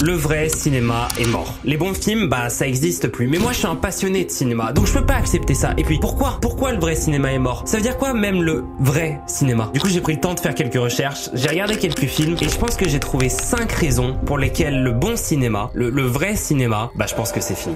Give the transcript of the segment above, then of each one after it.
le vrai cinéma est mort. Les bons films, bah ça existe plus. Mais moi je suis un passionné de cinéma, donc je peux pas accepter ça. Et puis pourquoi le vrai cinéma est mort? Ça veut dire quoi même le vrai cinéma? Du coup j'ai pris le temps de faire quelques recherches, j'ai regardé quelques films et je pense que j'ai trouvé 5 raisons pour lesquelles le bon cinéma, le vrai cinéma, bah je pense que c'est fini.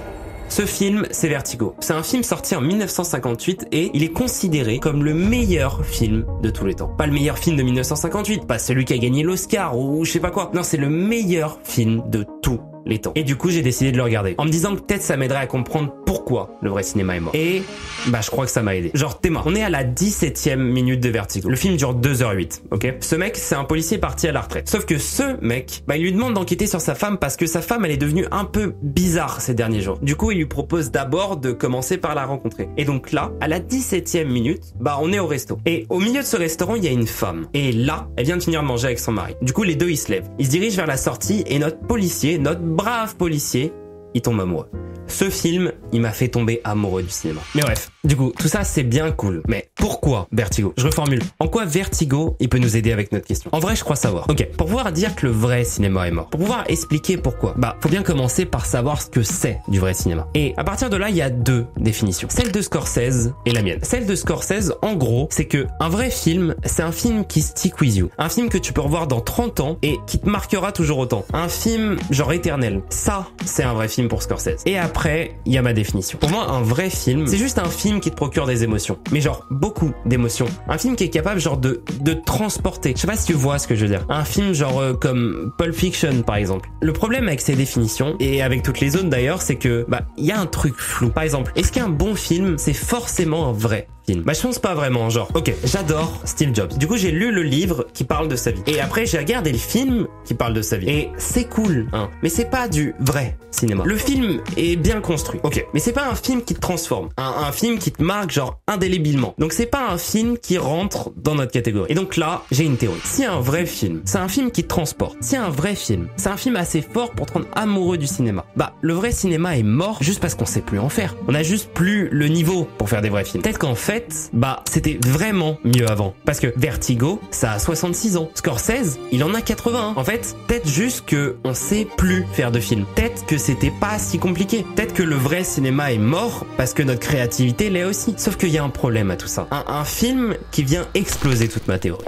Ce film, c'est Vertigo. C'est un film sorti en 1958 et il est considéré comme le meilleur film de tous les temps. Pas le meilleur film de 1958, pas celui qui a gagné l'Oscar ou je sais pas quoi. Non, c'est le meilleur film de tous les temps. Et du coup, j'ai décidé de le regarder en me disant que peut-être ça m'aiderait à comprendre pourquoi le vrai cinéma est mort. Et bah je crois que ça m'a aidé. Genre t'es mort. On est à la 17e minute de Vertigo. Le film dure 2h08, ok? Ce mec, c'est un policier parti à la retraite. Sauf que ce mec, bah il lui demande d'enquêter sur sa femme parce que sa femme, elle est devenue un peu bizarre ces derniers jours. Du coup, il lui propose d'abord de commencer par la rencontrer. Et donc là, à la 17e minute, bah on est au resto. Et au milieu de ce restaurant, il y a une femme. Et là, elle vient de finir de manger avec son mari. Du coup, les deux, ils se lèvent. Ils se dirigent vers la sortie et notre policier, notre brave policier, il tombe amoureux. Ce film, il m'a fait tomber amoureux du cinéma. Mais bref, du coup, tout ça c'est bien cool. Mais pourquoi Vertigo? Je reformule. En quoi Vertigo, il peut nous aider avec notre question? En vrai, je crois savoir. Ok, pour pouvoir dire que le vrai cinéma est mort, pour pouvoir expliquer pourquoi, bah, faut bien commencer par savoir ce que c'est du vrai cinéma. Et à partir de là, il y a deux définitions. Celle de Scorsese et la mienne. Celle de Scorsese, en gros, c'est que un vrai film, c'est un film qui stick with you. Un film que tu peux revoir dans 30 ans et qui te marquera toujours autant. Un film genre éternel. Ça, c'est un vrai film pour Scorsese. Et après, il y a ma définition. Pour moi, un vrai film, c'est juste un film qui te procure des émotions. Mais genre, beaucoup d'émotions. Un film qui est capable genre de transporter. Je sais pas si tu vois ce que je veux dire. Un film genre comme Pulp Fiction, par exemple. Le problème avec ces définitions, et avec toutes les autres d'ailleurs, c'est que, bah, il y a un truc flou. Par exemple, est-ce qu'un bon film, c'est forcément un vrai film? Bah je pense pas vraiment, genre, ok, j'adore Steve Jobs. Du coup, j'ai lu le livre qui parle de sa vie. Et après, j'ai regardé le film qui parle de sa vie. Et c'est cool, hein. Mais c'est pas du vrai cinéma. Le film est bien construit, ok. Mais c'est pas un film qui te transforme. Un film qui te marque, genre, indélébilement. Donc c'est pas un film qui rentre dans notre catégorie. Et donc là, j'ai une théorie. Si un vrai film, c'est un film qui te transporte. Si un vrai film, c'est un film assez fort pour te rendre amoureux du cinéma. Bah, le vrai cinéma est mort juste parce qu'on sait plus en faire. On a juste plus le niveau pour faire des vrais films. Peut-être qu'en fait, bah, c'était vraiment mieux avant. Parce que Vertigo, ça a 66 ans. Scorsese, il en a 81. En fait, peut-être juste que on sait plus faire de films. Peut-être que c'était pas si compliqué. Peut-être que le vrai cinéma est mort parce que notre créativité l'est aussi. Sauf qu'il y a un problème à tout ça. Un film qui vient exploser toute ma théorie.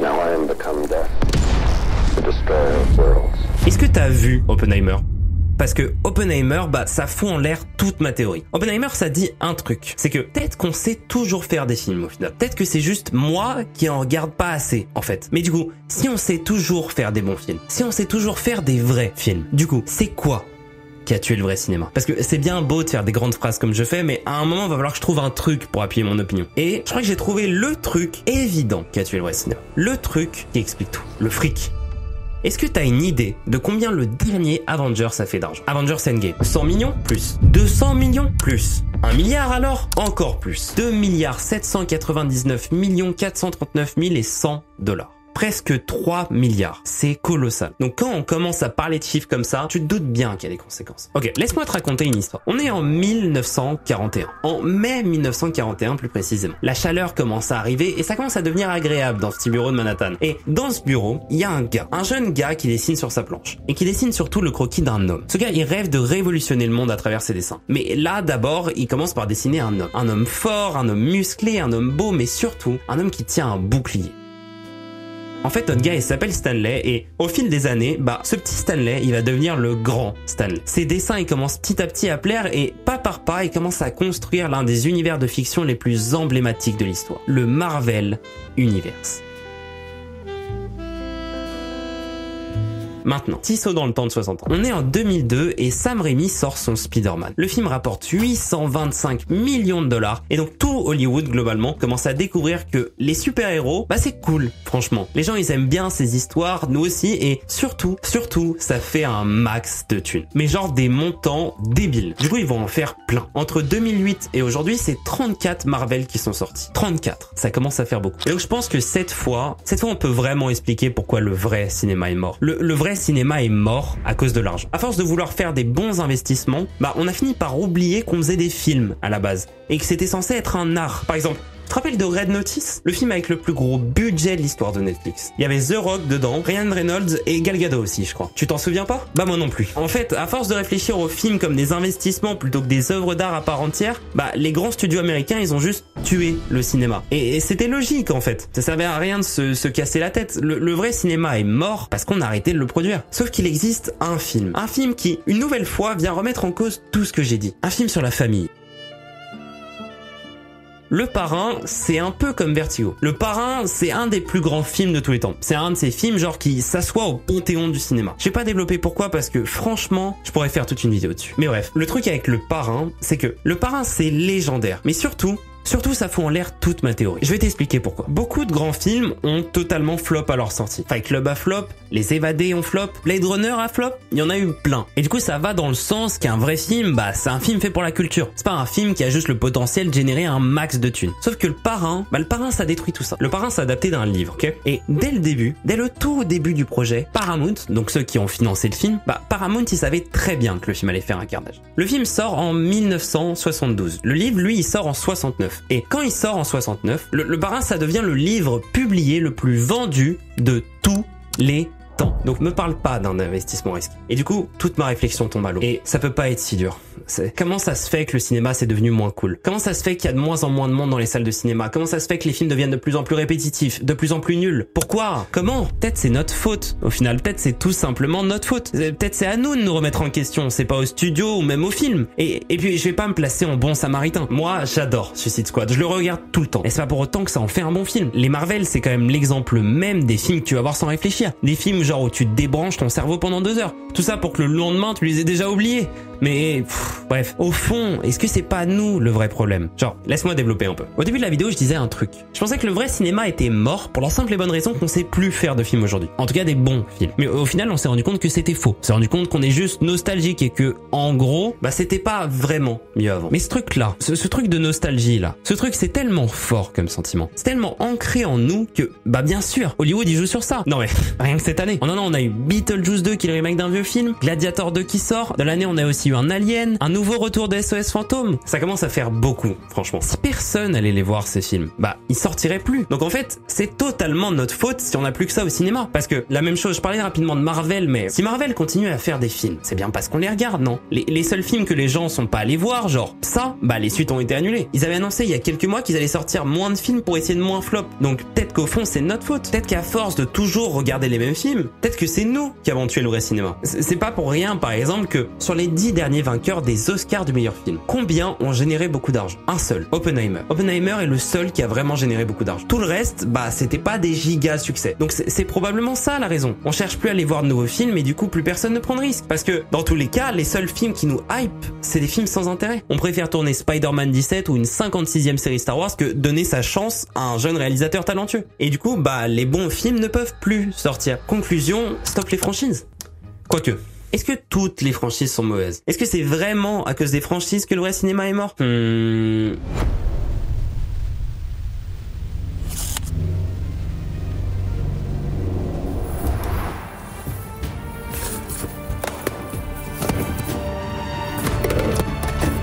Est-ce que t'as vu Oppenheimer? Parce que Oppenheimer, bah, ça fout en l'air toute ma théorie. Oppenheimer, ça dit un truc. C'est que peut-être qu'on sait toujours faire des films au final. Peut-être que c'est juste moi qui en regarde pas assez, en fait. Mais du coup, si on sait toujours faire des bons films, si on sait toujours faire des vrais films, du coup, c'est quoi qui a tué le vrai cinéma? Parce que c'est bien beau de faire des grandes phrases comme je fais, mais à un moment, il va falloir que je trouve un truc pour appuyer mon opinion. Et je crois que j'ai trouvé le truc évident qui a tué le vrai cinéma. Le truc qui explique tout. Le fric. Est-ce que t'as une idée de combien le dernier Avengers a fait d'argent? Avengers Endgame. 100 millions? Plus. 200 millions? Plus. 1 milliard alors? Encore plus. 2 milliards 799 millions 439 000 et 100 dollars. Presque 3 milliards. C'est colossal. Donc quand on commence à parler de chiffres comme ça, tu te doutes bien qu'il y a des conséquences. Ok, laisse-moi te raconter une histoire. On est en 1941. En mai 1941 plus précisément. La chaleur commence à arriver et ça commence à devenir agréable dans ce petit bureau de Manhattan. Et dans ce bureau, il y a un jeune gars qui dessine sur sa planche. Et qui dessine surtout le croquis d'un homme. Ce gars, il rêve de révolutionner le monde à travers ses dessins. Mais là, d'abord, il commence par dessiner un homme. Un homme fort, un homme musclé, un homme beau, mais surtout, un homme qui tient un bouclier. En fait, notre gars, il s'appelle Stanley et au fil des années, bah, ce petit Stanley, il va devenir le grand Stanley. Ses dessins, ils commencent petit à petit à plaire et pas par pas, il commence à construire l'un des univers de fiction les plus emblématiques de l'histoire. Le Marvel Universe. Maintenant, petit saut dans le temps de 60 ans. On est en 2002 et Sam Raimi sort son Spider-Man. Le film rapporte 825 millions de dollars et donc tout Hollywood globalement commence à découvrir que les super-héros, bah c'est cool, franchement. Les gens ils aiment bien ces histoires, nous aussi et surtout, ça fait un max de thunes. Mais genre des montants débiles. Du coup ils vont en faire plein. Entre 2008 et aujourd'hui c'est 34 Marvel qui sont sortis. 34, ça commence à faire beaucoup. Et donc je pense que cette fois on peut vraiment expliquer pourquoi le vrai cinéma est mort. Le vrai cinéma est mort à cause de l'argent. À force de vouloir faire des bons investissements, bah on a fini par oublier qu'on faisait des films à la base et que c'était censé être un art. Par exemple, te rappelles de Red Notice? Le film avec le plus gros budget de l'histoire de Netflix. Il y avait The Rock dedans, Ryan Reynolds et Gal Gadot aussi, je crois. Tu t'en souviens pas? Bah moi non plus. En fait, à force de réfléchir aux films comme des investissements plutôt que des œuvres d'art à part entière, bah les grands studios américains, ils ont juste tué le cinéma. Et c'était logique en fait. Ça servait à rien de se casser la tête. Le vrai cinéma est mort parce qu'on a arrêté de le produire. Sauf qu'il existe un film. Un film qui, une nouvelle fois, vient remettre en cause tout ce que j'ai dit. Un film sur la famille. Le Parrain, c'est un peu comme Vertigo. Le Parrain, c'est un des plus grands films de tous les temps. C'est un de ces films genre qui s'assoit au panthéon du cinéma. Je vais pas développer pourquoi parce que franchement, je pourrais faire toute une vidéo dessus. Mais bref, le truc avec Le Parrain, c'est que Le Parrain, c'est légendaire. Mais surtout, ça fout en l'air toute ma théorie. Je vais t'expliquer pourquoi. Beaucoup de grands films ont totalement flop à leur sortie. Fight Club a flop, Les Évadés ont flop, Blade Runner a flop, il y en a eu plein. Et du coup, ça va dans le sens qu'un vrai film, bah c'est un film fait pour la culture. C'est pas un film qui a juste le potentiel de générer un max de thunes. Sauf que Le Parrain, ça détruit tout ça. Le Parrain, c'est adapté d'un livre, ok? Et dès le début, dès le tout début du projet, Paramount, donc ceux qui ont financé le film, Paramount, ils savaient très bien que le film allait faire un carnage. Le film sort en 1972. Le livre, lui, il sort en 69. Et quand il sort en 69, le Parrain, ça devient le livre publié le plus vendu de tous les temps. Donc me parle pas d'un investissement risqué. Et du coup, toute ma réflexion tombe à l'eau. Et ça peut pas être si dur. Comment ça se fait que le cinéma c'est devenu moins cool? Comment ça se fait qu'il y a de moins en moins de monde dans les salles de cinéma? Comment ça se fait que les films deviennent de plus en plus répétitifs, de plus en plus nuls? Pourquoi? Comment? Peut-être c'est notre faute. Au final, peut-être c'est tout simplement notre faute. Peut-être c'est à nous de nous remettre en question. C'est pas au studio ou même au film. Et puis je vais pas me placer en bon samaritain. Moi, j'adore Suicide Squad. Je le regarde tout le temps. Et c'est pas pour autant que ça en fait un bon film. Les Marvel, c'est quand même l'exemple même des films que tu vas voir sans réfléchir. Des films genre où tu te débranches ton cerveau pendant 2 heures. Tout ça pour que le lendemain tu les aies déjà oubliés. Mais bref, au fond, est-ce que c'est pas nous le vrai problème? Genre, laisse-moi développer un peu. Au début de la vidéo, je disais un truc. Je pensais que le vrai cinéma était mort pour la simple et bonne raison qu'on sait plus faire de films aujourd'hui. En tout cas, des bons films. Mais au final, on s'est rendu compte que c'était faux. On s'est rendu compte qu'on est juste nostalgique et que, en gros, c'était pas vraiment mieux avant. Mais ce truc-là, ce truc de nostalgie là, ce truc c'est tellement fort comme sentiment. C'est tellement ancré en nous que, bien sûr, Hollywood il joue sur ça. Non mais, rien que cette année. Oh non, on a eu Beetlejuice 2 qui est le remake d'un vieux film, Gladiator 2 qui sort. Dans l'année, on a aussi eu un Alien, un nouveau retour de SOS Fantôme. Ça commence à faire beaucoup, franchement. Si personne allait les voir ces films, ils sortiraient plus. Donc en fait, c'est totalement notre faute si on n'a plus que ça au cinéma. Parce que la même chose, je parlais rapidement de Marvel, mais si Marvel continue à faire des films, c'est bien parce qu'on les regarde, non? Les seuls films que les gens sont pas allés voir, genre ça, les suites ont été annulées. Ils avaient annoncé il y a quelques mois qu'ils allaient sortir moins de films pour essayer de moins flop. Donc peut-être qu'au fond c'est notre faute. Peut-être qu'à force de toujours regarder les mêmes films, peut-être que c'est nous qui avons tué le vrai cinéma. C'est pas pour rien, par exemple, que sur les 10 derniers vainqueurs des Oscars du meilleur film, combien ont généré beaucoup d'argent? Un seul, Oppenheimer. Oppenheimer est le seul qui a vraiment généré beaucoup d'argent. Tout le reste, c'était pas des giga succès. Donc c'est probablement ça la raison. On cherche plus à aller voir de nouveaux films et du coup plus personne ne prend de risque. Parce que dans tous les cas, les seuls films qui nous hype, c'est des films sans intérêt. On préfère tourner Spider-Man 17 ou une 56e série Star Wars que donner sa chance à un jeune réalisateur talentueux. Et du coup, les bons films ne peuvent plus sortir. Conclusion, stop les franchises. Quoique, est-ce que toutes les franchises sont mauvaises? Est-ce que c'est vraiment à cause des franchises que le vrai cinéma est mort?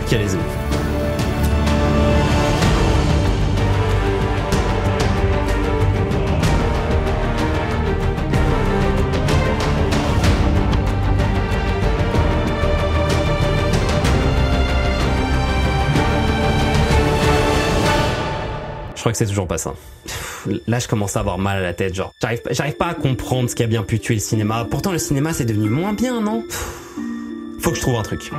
Allez-y. Je crois que c'est toujours pas ça. Là, je commence à avoir mal à la tête, genre. J'arrive pas à comprendre ce qui a bien pu tuer le cinéma. Pourtant, le cinéma, c'est devenu moins bien, non? Faut que je trouve un truc.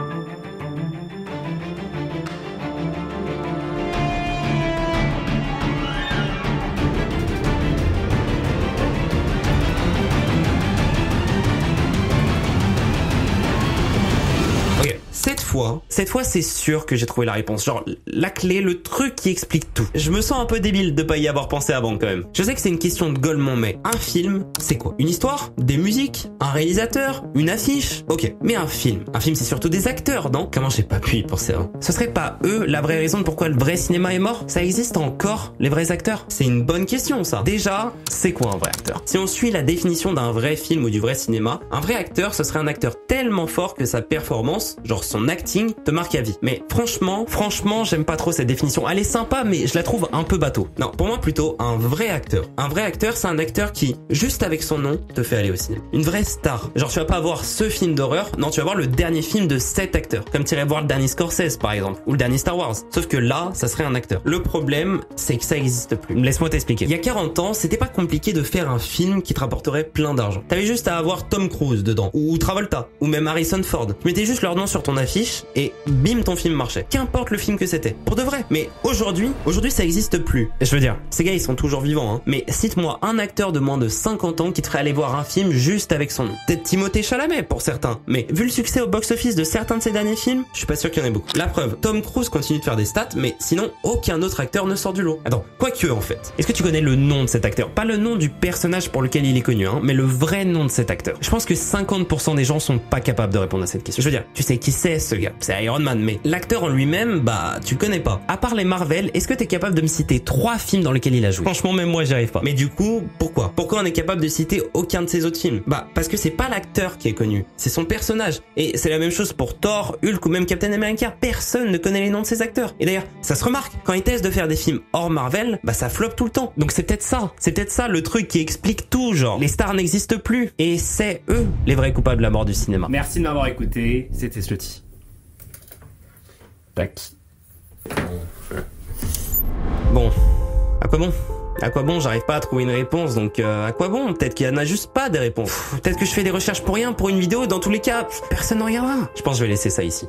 Cette fois, c'est sûr que j'ai trouvé la réponse. Genre, la clé, le truc qui explique tout. Je me sens un peu débile de pas y avoir pensé avant quand même. Je sais que c'est une question de golemont, mais un film, c'est quoi? Une histoire? Des musiques? Un réalisateur? Une affiche? Ok. Mais un film, c'est surtout des acteurs, non? Comment j'ai pas pu y penser avant? Ce serait pas eux la vraie raison de pourquoi le vrai cinéma est mort? Ça existe encore, les vrais acteurs? C'est une bonne question, ça. Déjà, c'est quoi un vrai acteur? Si on suit la définition d'un vrai film ou du vrai cinéma, un vrai acteur, ce serait un acteur tellement fort que sa performance, genre son acting, acting te marque à vie. Mais franchement, j'aime pas trop cette définition. Elle est sympa, mais je la trouve un peu bateau. Non, pour moi plutôt un vrai acteur. Un vrai acteur, c'est un acteur qui, juste avec son nom, te fait aller au cinéma. Une vraie star. Genre tu vas pas voir ce film d'horreur, non, tu vas voir le dernier film de cet acteur. Comme tu irais voir le dernier Scorsese par exemple, ou le dernier Star Wars. Sauf que là, ça serait un acteur. Le problème, c'est que ça existe plus. Laisse-moi t'expliquer. Il y a 40 ans, c'était pas compliqué de faire un film qui te rapporterait plein d'argent. T'avais juste à avoir Tom Cruise dedans, ou Travolta, ou même Harrison Ford. Tu mettais juste leur nom sur ton affiche, et bim, ton film marchait. Qu'importe le film que c'était. Pour de vrai. Mais aujourd'hui, ça existe plus. Je veux dire, ces gars, ils sont toujours vivants, hein. Mais cite-moi un acteur de moins de 50 ans qui te ferait aller voir un film juste avec son nom. Peut-être Timothée Chalamet pour certains. Mais vu le succès au box-office de certains de ses derniers films, je suis pas sûr qu'il y en ait beaucoup. La preuve, Tom Cruise continue de faire des stats, mais sinon, aucun autre acteur ne sort du lot. Attends, quoique en fait. Est-ce que tu connais le nom de cet acteur? Pas le nom du personnage pour lequel il est connu, hein, mais le vrai nom de cet acteur. Je pense que 50% des gens sont pas capables de répondre à cette question. Je veux dire, tu sais qui c'est ce gars? C'est Iron Man, mais l'acteur en lui-même, bah, tu le connais pas. À part les Marvel, est-ce que t'es capable de me citer 3 films dans lesquels il a joué? Franchement, même moi, j'y arrive pas. Mais du coup, pourquoi on est capable de citer aucun de ses autres films? Bah, parce que c'est pas l'acteur qui est connu, c'est son personnage. Et c'est la même chose pour Thor, Hulk ou même Captain America. Personne ne connaît les noms de ces acteurs. Et d'ailleurs, ça se remarque, quand ils testent de faire des films hors Marvel, bah ça floppe tout le temps. Donc c'est peut-être ça le truc qui explique tout, genre. Les stars n'existent plus. Et c'est eux les vrais coupables de la mort du cinéma. Merci de m'avoir écouté, c'était Slutty. Tac. Bon, à quoi bon, j'arrive pas à trouver une réponse, donc à quoi bon? Peut-être qu'il y en a juste pas des réponses. Peut-être que je fais des recherches pour rien, pour une vidéo, dans tous les cas, personne ne regardera. Je pense que je vais laisser ça ici.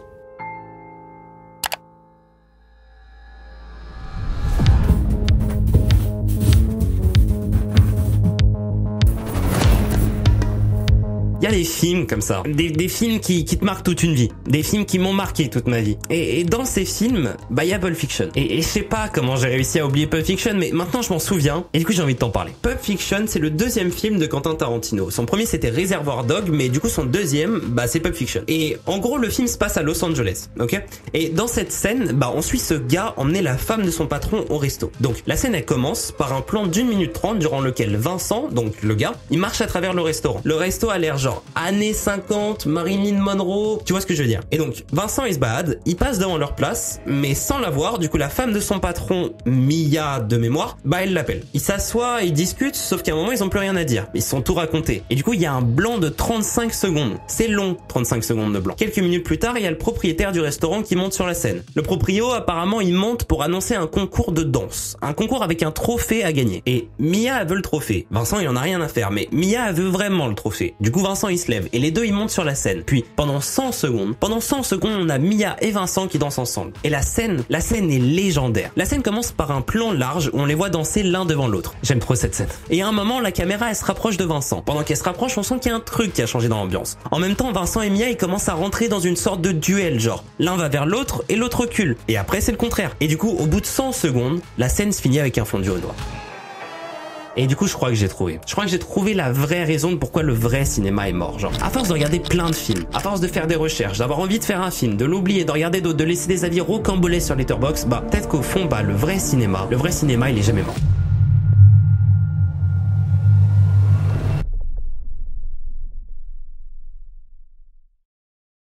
Il y a des films comme ça, des films qui te marquent toute une vie, des films qui m'ont marqué toute ma vie. Et dans ces films, bah il y a Pulp Fiction. Et je sais pas comment j'ai réussi à oublier Pulp Fiction, mais maintenant je m'en souviens, et du coup j'ai envie de t'en parler. Pulp Fiction, c'est le deuxième film de Quentin Tarantino. Son premier c'était Reservoir Dogs, mais du coup son deuxième, bah c'est Pulp Fiction. Et en gros le film se passe à Los Angeles, ok? Et dans cette scène, bah on suit ce gars emmener la femme de son patron au resto. Donc la scène elle commence par un plan d'1 minute 30 durant lequel Vincent, donc le gars, il marche à travers le restaurant. Le resto a l'air genre années 50, Marilyn Monroe, tu vois ce que je veux dire. Et donc, Vincent il se balade, il passe devant leur place, mais sans la voir, du coup la femme de son patron, Mia de mémoire, bah elle l'appelle. Ils s'assoient, ils discutent, sauf qu'à un moment ils ont plus rien à dire. Ils se sont tout racontés. Et du coup il y a un blanc de 35 secondes. C'est long, 35 secondes de blanc. Quelques minutes plus tard, il y a le propriétaire du restaurant qui monte sur la scène. Le proprio, apparemment, il monte pour annoncer un concours de danse. Un concours avec un trophée à gagner. Et Mia, elle veut le trophée. Vincent, il en a rien à faire, mais Mia, elle veut vraiment le trophée. Du coup, Vincent, il se lève et les deux ils montent sur la scène. Puis pendant 100 secondes, on a Mia et Vincent qui dansent ensemble. Et la scène est légendaire. La scène commence par un plan large où on les voit danser l'un devant l'autre. J'aime trop cette scène. Et à un moment, la caméra elle se rapproche de Vincent. Pendant qu'elle se rapproche, on sent qu'il y a un truc qui a changé dans l'ambiance. En même temps, Vincent et Mia ils commencent à rentrer dans une sorte de duel, genre l'un va vers l'autre et l'autre recule. Et après c'est le contraire. Et du coup, au bout de 100 secondes, la scène se finit avec un fondu au noir. Et du coup, je crois que j'ai trouvé la vraie raison de pourquoi le vrai cinéma est mort. Genre, à force de regarder plein de films, à force de faire des recherches, d'avoir envie de faire un film, de l'oublier, de regarder d'autres, de laisser des avis rocambolesques sur Letterboxd, bah, peut-être qu'au fond, bah, le vrai cinéma, il est jamais mort.